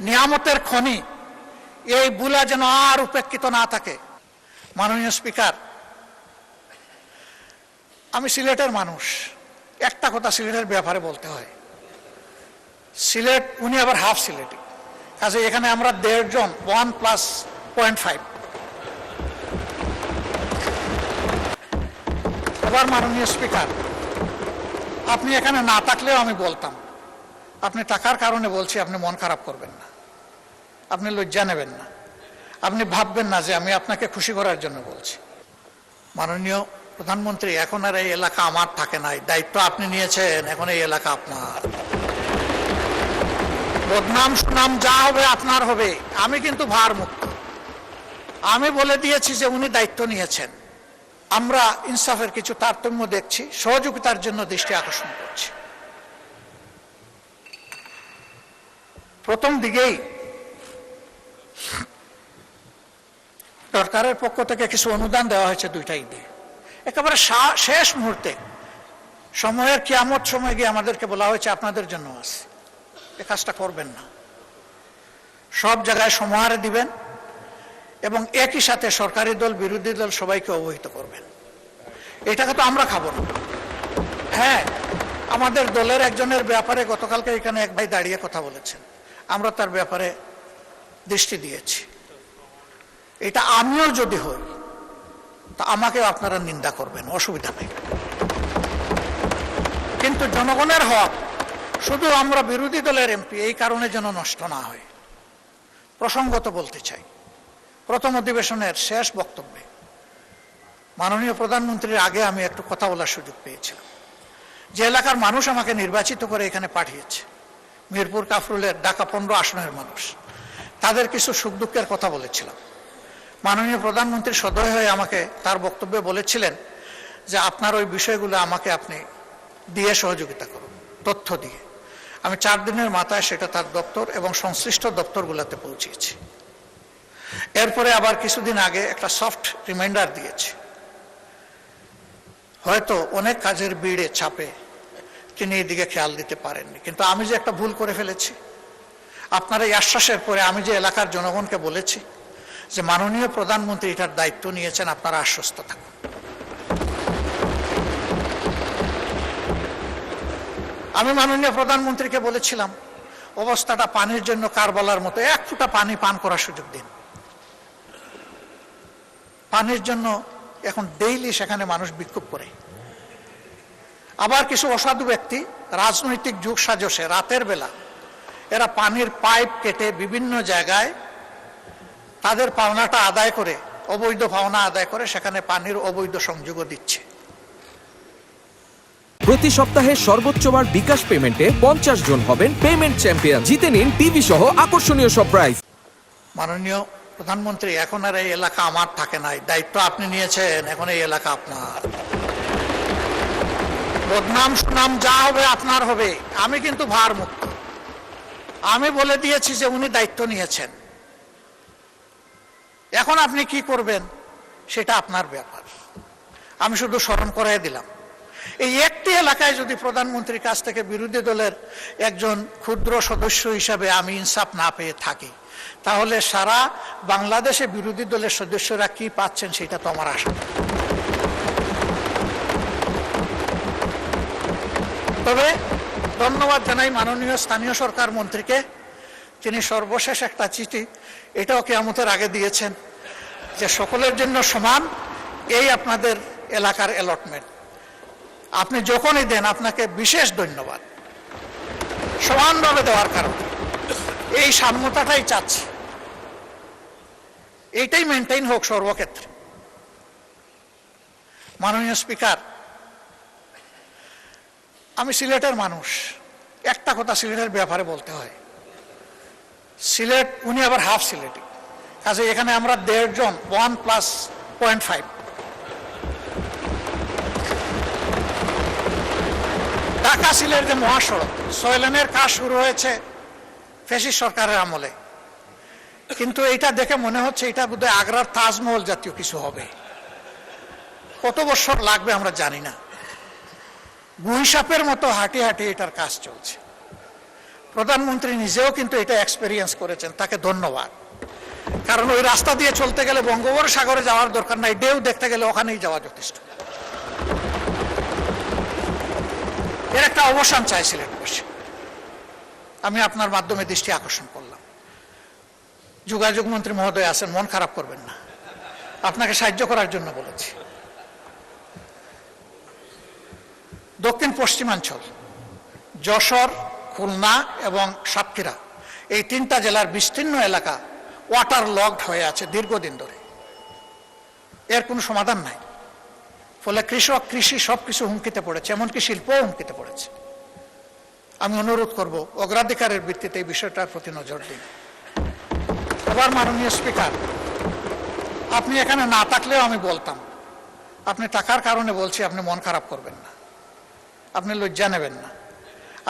নিয়ামতের খনি, এই বুলা যেন আর উপেক্ষিত না থাকে। মাননীয় স্পিকার, আমি সিলেটের মানুষ, একটা কথা সিলেটের ব্যাপারে বলতে হয়। সিলেট, উনি আবার হাফ সিলেটি, কাজে এখানে আমরা 1.5 জন, 1+0.5। এবার মাননীয় স্পিকার, আপনি এখানে না থাকলেও আমি বলতাম, আপনি টাকার কারণে বলছি, আপনি মন খারাপ করবেন না, আপনি লজ্জা নেবেন না, আপনি ভাববেন না যে আমি আপনাকে খুশি করার জন্য বলছি। মাননীয় প্রধানমন্ত্রী, এখন আর এই এলাকা আমার থাকে নাই, দায়িত্ব আপনি নিয়েছেন, এখন এই এলাকা আপনার। বদনাম সুনাম যা হবে আপনার হবে, আমি কিন্তু ভার মুক্ত। আমি বলে দিয়েছি যে উনি দায়িত্ব নিয়েছেন। আমরা ইনসাফের কিছু তারতম্য দেখছি, সহযোগিতার জন্য দৃষ্টি আকর্ষণ করছি। প্রথম দিকেই সরকারের পক্ষ থেকে কিছু অনুদান দেওয়া হয়েছে 2টা ঈদে। একেবারে শেষ মুহূর্তে সময়ের কিয়ামত সময় গিয়ে আমাদেরকে বলা হয়েছে আপনাদের জন্য আছে, এ কাজটা করবেন না, সব জায়গায় সমাহারে দিবেন এবং একই সাথে সরকারি দল বিরোধী দল সবাইকে অবহিত করবেন। এটাকে তো আমরা খাবো না। হ্যাঁ, আমাদের দলের একজনের ব্যাপারে গতকালকে এখানে এক ভাই দাঁড়িয়ে কথা বলেছেন, আমরা তার ব্যাপারে দৃষ্টি দিয়েছি। এটা আমিও যদি হই তা আমাকেও আপনারা নিন্দা করবেন, অসুবিধা নেই। কিন্তু জনগণের হক শুধু আমরা বিরোধী দলের এমপি এই কারণে যেন নষ্ট না হয়। প্রসঙ্গত বলতে চাই, প্রথম অধিবেশনের শেষ বক্তব্যে মাননীয় প্রধানমন্ত্রীর আগে আমি একটু কথা বলার সুযোগ পেয়েছিলাম। যে এলাকার মানুষ আমাকে নির্বাচিত করে এখানে পাঠিয়েছে, মিরপুর কাফরুলের ঢাকা 15 আসনের মানুষ, তাদের কিছু সুখ দুঃখের কথা বলেছিলাম। মাননীয় প্রধানমন্ত্রী সদয় হয়ে আমাকে তার বক্তব্যে বলেছিলেন যে আপনার ওই বিষয়গুলো আমাকে আপনি দিয়ে সহযোগিতা করুন, তথ্য দিয়ে। আমি 4 দিনের মাথায় সেটা তার দপ্তর এবং সংশ্লিষ্ট দপ্তরগুলোতে পৌঁছেছি। এরপরে আবার কিছুদিন আগে একটা সফট রিমাইন্ডার দিয়েছি। হয়তো অনেক কাজের ভিড়ে চাপে তিনি এদিকে খেয়াল দিতে পারেননি, কিন্তু আমি যে একটা ভুল করে ফেলেছি, আপনার এই আশ্বাসের পরে আমি যে এলাকার জনগণকে বলেছি যে মাননীয় প্রধানমন্ত্রী এটার দায়িত্ব নিয়েছেন, আপনারা আশ্বস্ত থাকুন। আমি মাননীয় প্রধানমন্ত্রীকে বলেছিলাম অবস্থাটা পানির জন্য কারবালার মতো, 1 ফোঁটা পানি পান করার সুযোগ দিন। পানির জন্য এখন ডেইলি সেখানে মানুষ বিক্ষোভ করে। আবার কিছু অসাধু ব্যক্তি রাজনৈতিক যুগ সাজসে রাতের বেলা এরা পানির পাইপ কেটে বিভিন্ন জায়গায় তাদের পাওনাটা আদায় করে, অবৈধ পাওনা আদায় করে সেখানে পানির অবৈধ সংযোগও দিচ্ছে। প্রতি সপ্তাহে সর্বোচ্চবার বিকাশ পেমেন্টে 50 জন হবেন পেমেন্ট চ্যাম্পিয়ন। জিতে নিন টিভি সহ আকর্ষণীয় সব প্রাইজ। মাননীয় প্রধানমন্ত্রী, এখন আর এই এলাকা আমার থাকে নাই, দায়িত্ব আপনি নিয়েছেন, এখন এই এলাকা আপনার। বদনাম সুনাম যা হবে আপনার হবে, আমি কিন্তু ভার মুক্ত। আমি বলে দিয়েছি যে উনি দায়িত্ব নিয়েছেন, এখন আপনি কি করবেন সেটা আপনার ব্যাপার। আমি শুধু স্মরণ করাই দিলাম, এই একটি এলাকায় যদি প্রধানমন্ত্রীর কাছ থেকে বিরোধী দলের একজন ক্ষুদ্র সদস্য হিসাবে আমি ইনসাফ না পেয়ে থাকি, তাহলে সারা বাংলাদেশে বিরোধী দলের সদস্যরা কি পাচ্ছেন সেটা তো আমার আশা। তবে ধন্যবাদ জানাই মাননীয় স্থানীয় সরকার মন্ত্রীকে, তিনি সর্বশেষ একটা চিঠি এটাও কিয়ামতের আগে দিয়েছেন যে সকলের জন্য সমান, এই আপনাদের এলাকার অ্যালটমেন্ট আপনি যখনই দেন আপনাকে বিশেষ ধন্যবাদ, সমানভাবে দেওয়ার কারণে। এই সাম্যতাটাই চাচ্ছি, এইটাই মেনটেইন হোক সর্বক্ষেত্রে। মাননীয় স্পিকার, আমি সিলেটের মানুষ, একটা কথা সিলেটের ব্যাপারে বলতে হয়। সিলেট, উনি আবার হাফ সিলেটি, কাজে এখানে আমরা 1.5 জন, 1+0.5। ঢাকা সিলেট যে মহাসড়ক 6 লেনের কাজ শুরু হয়েছে ফ্যাসিস্ট সরকারের আমলে, কিন্তু এটা দেখে মনে হচ্ছে এটা বোধহয় আগ্রার তাজমহল জাতীয় কিছু হবে। কত বছর লাগবে আমরা জানি না। গুই সাপের মতো হাঁটি হাঁটি এটার কাজ চলছে। প্রধানমন্ত্রী নিজেও কিন্তু এটা এক্সপেরিয়েন্স করেছেন, তাকে ধন্যবাদ। কারণ ওই রাস্তা দিয়ে চলতে গেলে বঙ্গোপসাগরে যাওয়ার দরকার নাই, ঢেউ দেখতে গেলে ওখানেই যাওয়া যথেষ্ট। এর একটা অবসান চাইছিলেন বসে, আমি আপনার মাধ্যমে দৃষ্টি আকর্ষণ করলাম। যোগাযোগ মন্ত্রী মহোদয় আছেন, মন খারাপ করবেন না, আপনাকে সাহায্য করার জন্য বলেছি। দক্ষিণ পশ্চিমাঞ্চল যশোর, খুলনা এবং সাতক্ষীরা এই 3টা জেলার বিস্তীর্ণ এলাকা ওয়াটার লগড হয়ে আছে দীর্ঘদিন ধরে, এর কোনো সমাধান নাই। ফলে কৃষক, কৃষি সবকিছু হুমকিতে পড়েছে, এমনকি শিল্পও হুমকিতে পড়েছে। আমি অনুরোধ করব অগ্রাধিকারের ভিত্তিতে এই বিষয়টার প্রতি নজর দিন। এবার মাননীয় স্পিকার, আপনি এখানে না থাকলেও আমি বলতাম, আপনি টাকার কারণে বলছি, আপনি মন খারাপ করবেন না, আপনি লজ্জা নেবেন না,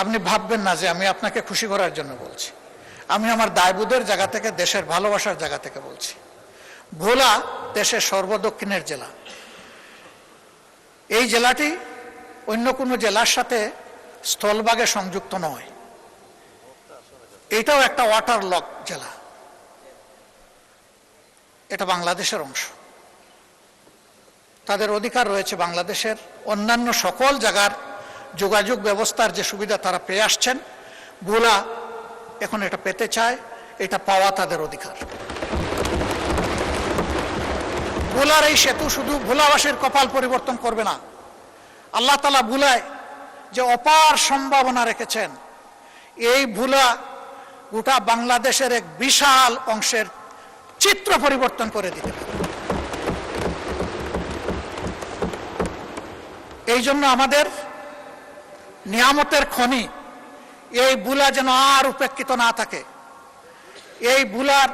আপনি ভাববেন না যে আমি আপনাকে খুশি করার জন্য বলছি। আমি আমার দায়বোধের জায়গা থেকে, দেশের ভালোবাসার জায়গা থেকে বলছি। ভোলা দেশের সর্বদক্ষিণের জেলা। এই জেলাটি অন্য কোনো জেলার সাথে স্থলভাগে সংযুক্ত নয়, এটাও একটা ওয়াটার লক জেলা, এটা বাংলাদেশের অংশ। তাদের অধিকার রয়েছে বাংলাদেশের অন্যান্য সকল জায়গার যোগাযোগ ব্যবস্থার যে সুবিধা তারা পেয়ে আসছেন, ভোলা এখন এটা পেতে চায়, এটা পাওয়া তাদের অধিকার। ভোলার এই সেতু শুধু ভোলাবাসীর কপাল পরিবর্তন করবে না, আল্লাহ তাআলা ভোলায় যে অপার সম্ভাবনা রেখেছেন, এই ভোলা গোটা বাংলাদেশের এক বিশাল অংশের চিত্র পরিবর্তন করে দিতে পারে। এই জন্য আমাদের নিয়ামতের খনি এই ভোলা যেন আর উপেক্ষিত না থাকে। এই ভোলার